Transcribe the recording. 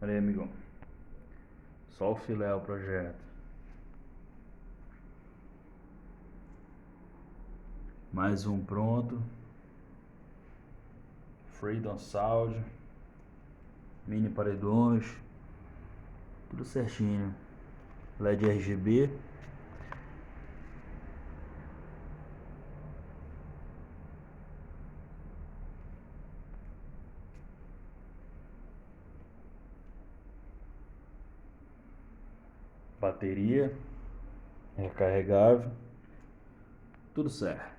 Olha aí, amigão. Só o filé o projeto. Mais um pronto. Freedom Sound. Mini paredões. Tudo certinho. LED RGB. Bateria recarregável, tudo certo.